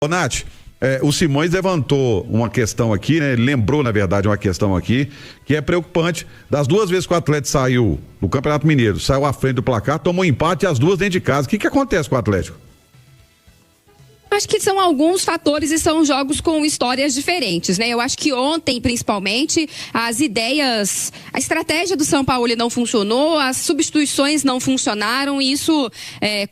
Ô, Nath, o Simões levantou uma questão aqui, né? Ele lembrou, na verdade, uma questão aqui, que é preocupante. Das duas vezes que o Atlético saiu no Campeonato Mineiro, saiu à frente do placar, tomou empate e as duas dentro de casa. O que acontece com o Atlético? Acho que são alguns fatores e são jogos com histórias diferentes, né? Eu acho que ontem, principalmente, a estratégia do São Paulo não funcionou, as substituições não funcionaram e isso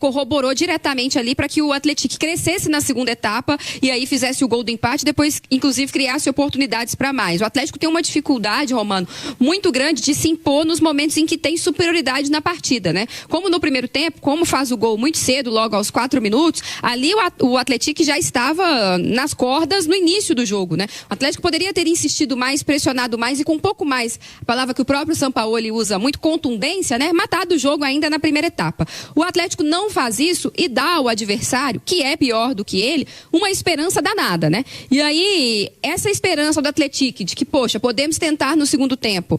corroborou diretamente ali para que o Atlético crescesse na segunda etapa e aí fizesse o gol do empate, depois, inclusive, criasse oportunidades para mais. O Atlético tem uma dificuldade, Romano, muito grande de se impor nos momentos em que tem superioridade na partida, né? Como no primeiro tempo, como faz o gol muito cedo, logo aos 4 minutos, ali o Atlético já estava nas cordas no início do jogo, né? O Atlético poderia ter insistido mais, pressionado mais e com um pouco mais, a palavra que o próprio Sampaoli usa, muito contundência, né? Matado o jogo ainda na primeira etapa. O Atlético não faz isso e dá ao adversário, que é pior do que ele, uma esperança danada, né? E aí, essa esperança do Atlético de que, poxa, podemos tentar no segundo tempo,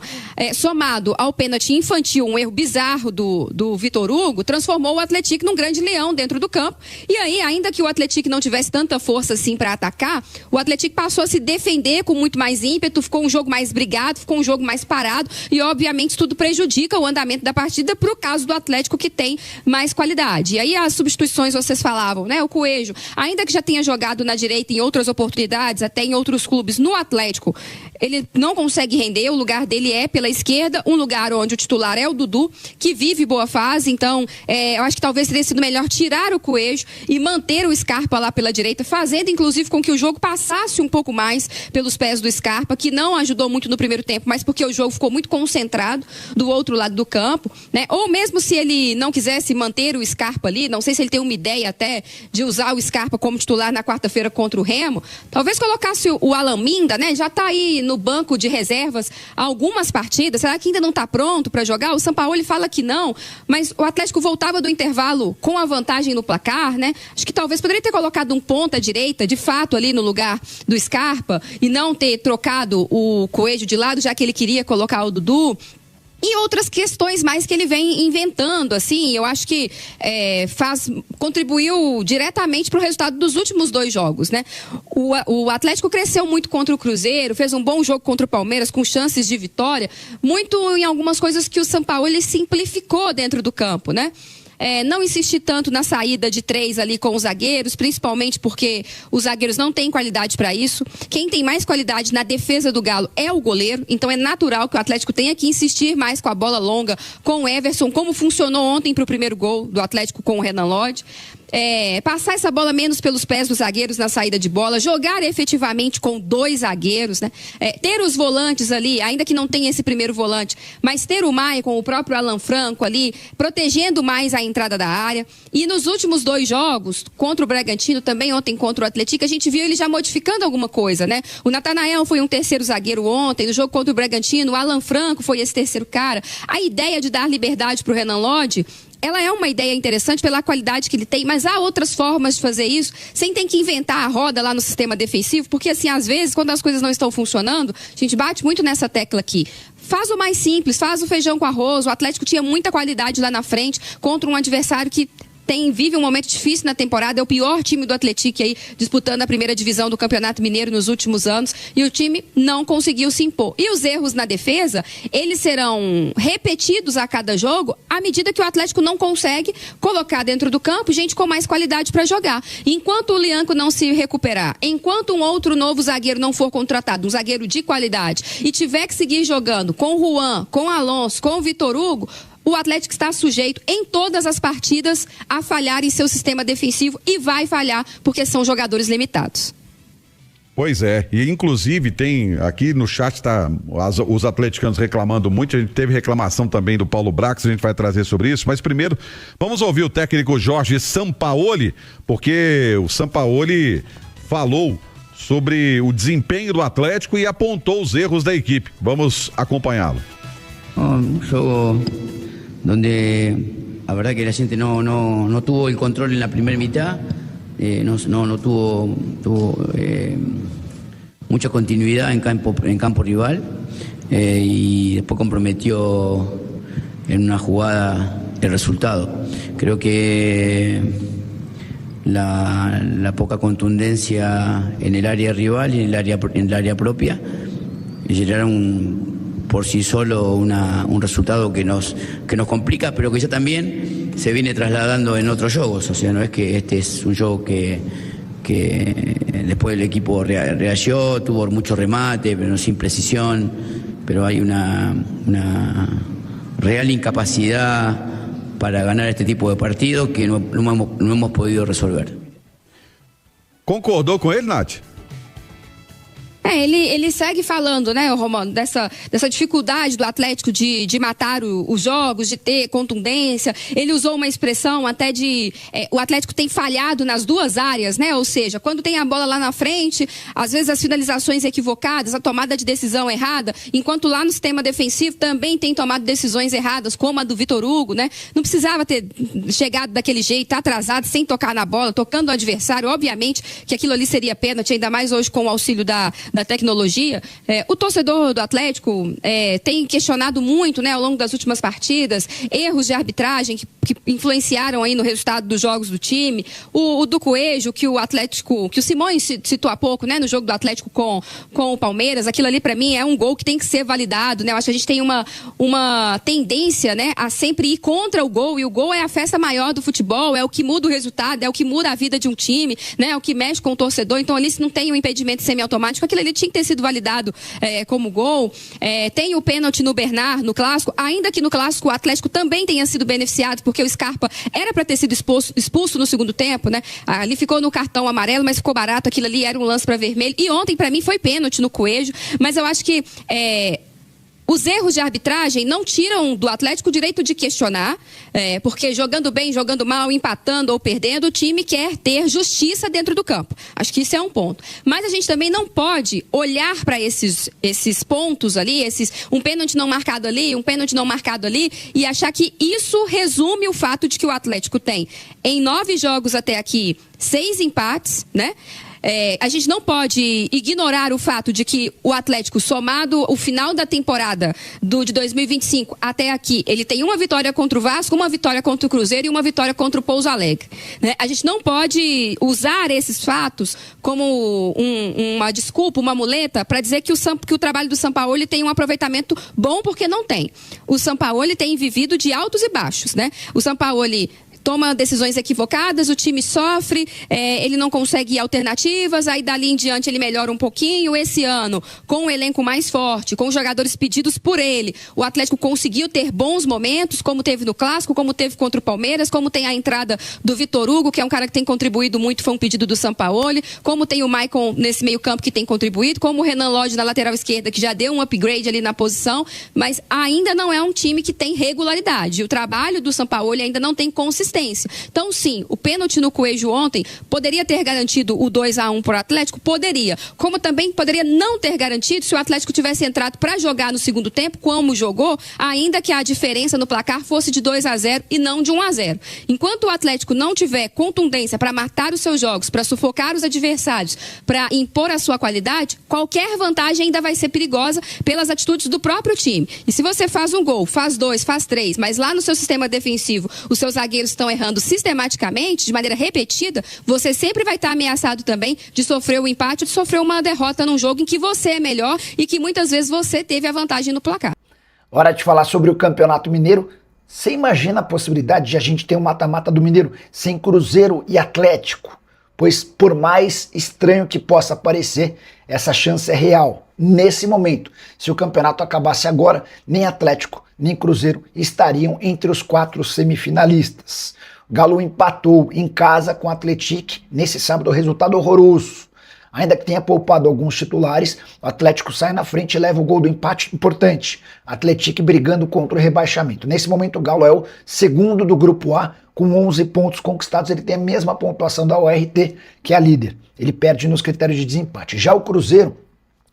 somado ao pênalti infantil, um erro bizarro do Vitor Hugo, transformou o Atlético num grande leão dentro do campo. E aí, ainda que o Atlético não tivesse tanta força assim para atacar, o Atlético passou a se defender com muito mais ímpeto, ficou um jogo mais brigado, ficou um jogo mais parado e obviamente tudo prejudica o andamento da partida pro caso do Atlético que tem mais qualidade. E aí as substituições vocês falavam, né? O Coelho, ainda que já tenha jogado na direita em outras oportunidades, até em outros clubes, no Atlético, ele não consegue render, o lugar dele é pela esquerda, um lugar onde o titular é o Dudu, que vive boa fase, então eu acho que talvez teria sido melhor tirar o Coelho e manter o Scarpa lá pela direita, fazendo inclusive com que o jogo passasse um pouco mais pelos pés do Scarpa, que não ajudou muito no primeiro tempo, mas porque o jogo ficou muito concentrado do outro lado do campo, né? Ou mesmo se ele não quisesse manter o Scarpa ali, não sei se ele tem uma ideia até de usar o Scarpa como titular na quarta-feira contra o Remo, talvez colocasse o Alan Minda, né? Já tá aí no banco de reservas algumas partidas, será que ainda não tá pronto para jogar? O Sampaoli fala que não, mas o Atlético voltava do intervalo com a vantagem no placar, né? Acho que talvez poderia ter colocado um ponta direita, de fato, ali no lugar do Scarpa e não ter trocado o Coelho de lado, já que ele queria colocar o Dudu. E outras questões mais que ele vem inventando, assim, eu acho que contribuiu diretamente para o resultado dos últimos 2 jogos, né? O Atlético cresceu muito contra o Cruzeiro, fez um bom jogo contra o Palmeiras, com chances de vitória, muito em algumas coisas que o Sampaoli simplificou dentro do campo, né? Não insistir tanto na saída de 3 ali com os zagueiros, principalmente porque os zagueiros não têm qualidade para isso. Quem tem mais qualidade na defesa do Galo é o goleiro, então é natural que o Atlético tenha que insistir mais com a bola longa, com o Everson, como funcionou ontem para o primeiro gol do Atlético com o Renan Lodge. Passar essa bola menos pelos pés dos zagueiros na saída de bola, jogar efetivamente com 2 zagueiros, né? Ter os volantes ali, ainda que não tenha esse primeiro volante, mas ter o Maia com o próprio Alan Franco ali, protegendo mais a entrada da área. E nos últimos 2 jogos, contra o Bragantino, também ontem contra o Atlético, a gente viu ele já modificando alguma coisa, né? O Natanael foi um terceiro zagueiro ontem, no jogo contra o Bragantino, o Alan Franco foi esse terceiro cara. A ideia de dar liberdade para o Renan Lodge, ela é uma ideia interessante pela qualidade que ele tem, mas há outras formas de fazer isso, sem ter que inventar a roda lá no sistema defensivo, porque assim, às vezes, quando as coisas não estão funcionando, a gente bate muito nessa tecla aqui. Faz o mais simples, faz o feijão com arroz. O Atlético tinha muita qualidade lá na frente contra um adversário que vive um momento difícil na temporada, é o pior time do Atlético aí, disputando a primeira divisão do Campeonato Mineiro nos últimos anos, e o time não conseguiu se impor. E os erros na defesa, eles serão repetidos a cada jogo, à medida que o Atlético não consegue colocar dentro do campo gente com mais qualidade para jogar. Enquanto o Lianco não se recuperar, enquanto um outro novo zagueiro não for contratado, um zagueiro de qualidade, e tiver que seguir jogando com o Juan, com o Alonso, com o Vitor Hugo, o Atlético está sujeito em todas as partidas a falhar em seu sistema defensivo e vai falhar porque são jogadores limitados. Pois é, e inclusive tem aqui no chat os atleticanos reclamando muito, a gente teve reclamação também do Paulo Brax, a gente vai trazer sobre isso, mas primeiro vamos ouvir o técnico Jorge Sampaoli, porque o Sampaoli falou sobre o desempenho do Atlético e apontou os erros da equipe. Vamos acompanhá-lo. Un juego donde la verdad que la gente no tuvo el control en la primera mitad, no tuvo mucha continuidad en campo rival, y después comprometió en una jugada el resultado. Creo que la poca contundencia en el área rival y en el área propia, y generaron por sí solo un resultado que nos complica, pero que ya también se viene trasladando en otros juegos. O sea, no es que este es un juego que después el equipo reaccionó, tuvo mucho remate, pero no sin precisión, pero hay una real incapacidad para ganar este tipo de partidos que no hemos podido resolver. Concordou com ele, Nath? Ele segue falando, né, Romano, dessa dificuldade do Atlético de matar os jogos, de ter contundência. Ele usou uma expressão até de... o Atlético tem falhado nas duas áreas, né? Ou seja, quando tem a bola lá na frente, às vezes as finalizações equivocadas, a tomada de decisão errada, enquanto lá no sistema defensivo também tem tomado decisões erradas, como a do Vitor Hugo, né? Não precisava ter chegado daquele jeito, atrasado, sem tocar na bola, tocando o adversário. Obviamente que aquilo ali seria pênalti, ainda mais hoje com o auxílio da tecnologia. O torcedor do Atlético tem questionado muito, né, ao longo das últimas partidas, erros de arbitragem que influenciaram aí no resultado dos jogos do time. O do Coelho, que o Simões citou há pouco, né, no jogo do Atlético com o Palmeiras, aquilo ali para mim é um gol que tem que ser validado, né? Eu acho que a gente tem uma tendência, né, a sempre ir contra o gol, e o gol é a festa maior do futebol, é o que muda o resultado, é o que muda a vida de um time, né, é o que mexe com o torcedor. Então ali, se não tem um impedimento semiautomático, aquilo ali tinha que ter sido validado como gol. Tem o pênalti no Bernard, no Clássico, ainda que no Clássico o Atlético também tenha sido beneficiado, porque o Scarpa era para ter sido expulso no segundo tempo, né? Ali ficou no cartão amarelo, mas ficou barato, aquilo ali era um lance para vermelho. E ontem, para mim, foi pênalti no Coelho, mas eu acho que os erros de arbitragem não tiram do Atlético o direito de questionar, porque jogando bem, jogando mal, empatando ou perdendo, o time quer ter justiça dentro do campo. Acho que isso é um ponto. Mas a gente também não pode olhar para esses pontos ali, um pênalti não marcado ali, um pênalti não marcado ali, e achar que isso resume o fato de que o Atlético tem, em 9 jogos até aqui, 6 empates, né? A gente não pode ignorar o fato de que o Atlético, somado o final da temporada de 2025 até aqui, ele tem uma vitória contra o Vasco, uma vitória contra o Cruzeiro e uma vitória contra o Pouso Alegre, né? A gente não pode usar esses fatos como uma desculpa, uma muleta, para dizer que o trabalho do Sampaoli tem um aproveitamento bom, porque não tem. O Sampaoli tem vivido de altos e baixos, né? O Sampaoli toma decisões equivocadas, o time sofre, ele não consegue alternativas, aí dali em diante ele melhora um pouquinho. Esse ano, com um elenco mais forte, com jogadores pedidos por ele, o Atlético conseguiu ter bons momentos, como teve no Clássico, como teve contra o Palmeiras, como tem a entrada do Vitor Hugo, que é um cara que tem contribuído muito, foi um pedido do Sampaoli, como tem o Maicon nesse meio campo que tem contribuído, como o Renan Lodge na lateral esquerda, que já deu um upgrade ali na posição, mas ainda não é um time que tem regularidade. O trabalho do Sampaoli ainda não tem consistência. Então, sim, o pênalti no Coelho ontem poderia ter garantido o 2-1 para o Atlético? Poderia. Como também poderia não ter garantido se o Atlético tivesse entrado para jogar no segundo tempo, como jogou, ainda que a diferença no placar fosse de 2-0 e não de 1-0. Enquanto o Atlético não tiver contundência para matar os seus jogos, para sufocar os adversários, para impor a sua qualidade, qualquer vantagem ainda vai ser perigosa pelas atitudes do próprio time. E se você faz um gol, faz 2, faz 3, mas lá no seu sistema defensivo os seus zagueiros estão errando sistematicamente, de maneira repetida, você sempre vai estar ameaçado também de sofrer o empate, de sofrer uma derrota num jogo em que você é melhor e que muitas vezes você teve a vantagem no placar. Hora de falar sobre o Campeonato Mineiro. Você imagina a possibilidade de a gente ter um mata-mata do Mineiro sem Cruzeiro e Atlético? Pois por mais estranho que possa parecer, essa chance é real. Nesse momento, se o campeonato acabasse agora, nem Atlético nem Cruzeiro estariam entre os 4 semifinalistas. O Galo empatou em casa com o Atlético nesse sábado, resultado horroroso. Ainda que tenha poupado alguns titulares, o Atlético sai na frente e leva o gol do empate importante. Atlético brigando contra o rebaixamento. Nesse momento o Galo é o segundo do grupo A, com 11 pontos conquistados. Ele tem a mesma pontuação da URT, que é a líder. Ele perde nos critérios de desempate. Já o Cruzeiro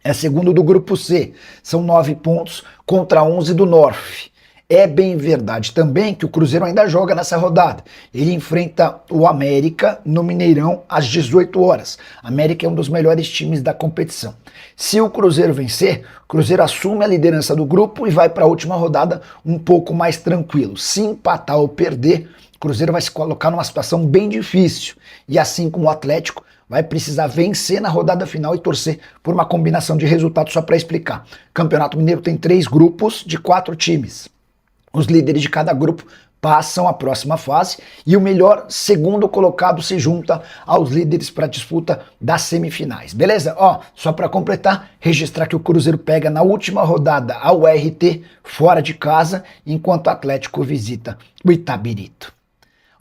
é segundo do grupo C, são 9 pontos contra 11 do Norte. É bem verdade também que o Cruzeiro ainda joga nessa rodada. Ele enfrenta o América no Mineirão às 18 horas. América é um dos melhores times da competição. Se o Cruzeiro vencer, o Cruzeiro assume a liderança do grupo e vai para a última rodada um pouco mais tranquilo. Se empatar ou perder, o Cruzeiro vai se colocar numa situação bem difícil. E assim como o Atlético, vai precisar vencer na rodada final e torcer por uma combinação de resultados. Só para explicar. Campeonato Mineiro tem 3 grupos de 4 times. Os líderes de cada grupo passam à próxima fase e o melhor segundo colocado se junta aos líderes para a disputa das semifinais. Beleza? Ó, só para completar, registrar que o Cruzeiro pega na última rodada a URT fora de casa, enquanto o Atlético visita o Itabirito.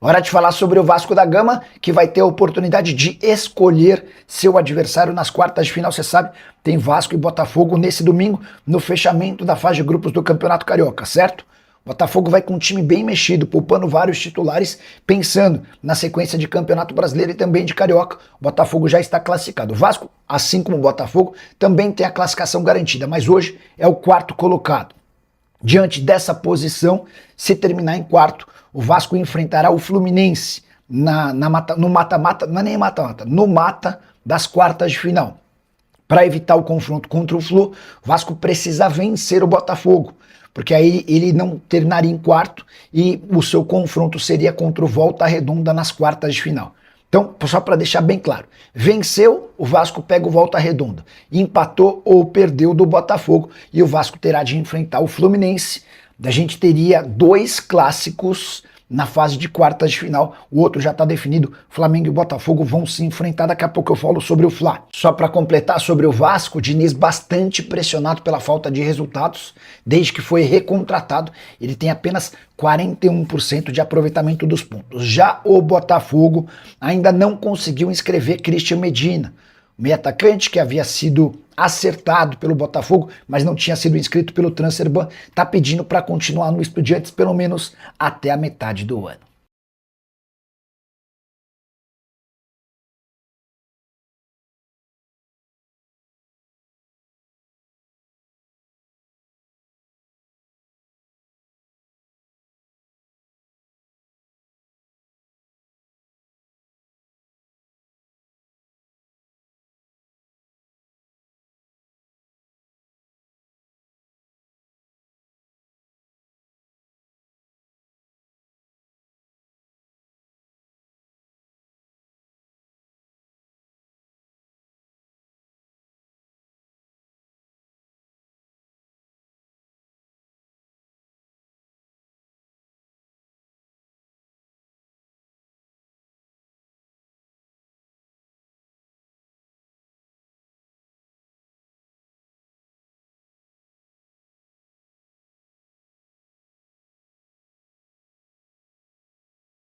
Hora de falar sobre o Vasco da Gama, que vai ter a oportunidade de escolher seu adversário nas quartas de final. Você sabe, tem Vasco e Botafogo nesse domingo, no fechamento da fase de grupos do Campeonato Carioca, certo? Botafogo vai com um time bem mexido, poupando vários titulares, pensando na sequência de Campeonato Brasileiro e também de Carioca. O Botafogo já está classificado. O Vasco, assim como o Botafogo, também tem a classificação garantida, mas hoje é o 4º colocado. Diante dessa posição, se terminar em 4º, o Vasco enfrentará o Fluminense no mata-mata, não é nem mata-mata, no mata das quartas de final. Para evitar o confronto contra o Flu, o Vasco precisa vencer o Botafogo, porque aí ele não terminaria em 4º e o seu confronto seria contra o Volta Redonda nas quartas de final. Então, só para deixar bem claro, venceu, o Vasco pega o Volta Redonda, empatou ou perdeu do Botafogo e o Vasco terá de enfrentar o Fluminense. A gente teria 2 clássicos na fase de quartas de final, o outro já está definido. Flamengo e Botafogo vão se enfrentar, daqui a pouco eu falo sobre o Fla. Só para completar sobre o Vasco, o Diniz bastante pressionado pela falta de resultados, desde que foi recontratado, ele tem apenas 41% de aproveitamento dos pontos. Já o Botafogo ainda não conseguiu inscrever Christian Medina, o meio atacante que havia sido acertado pelo Botafogo, mas não tinha sido inscrito pelo Transferban, está pedindo para continuar no Estudiantes pelo menos até a metade do ano.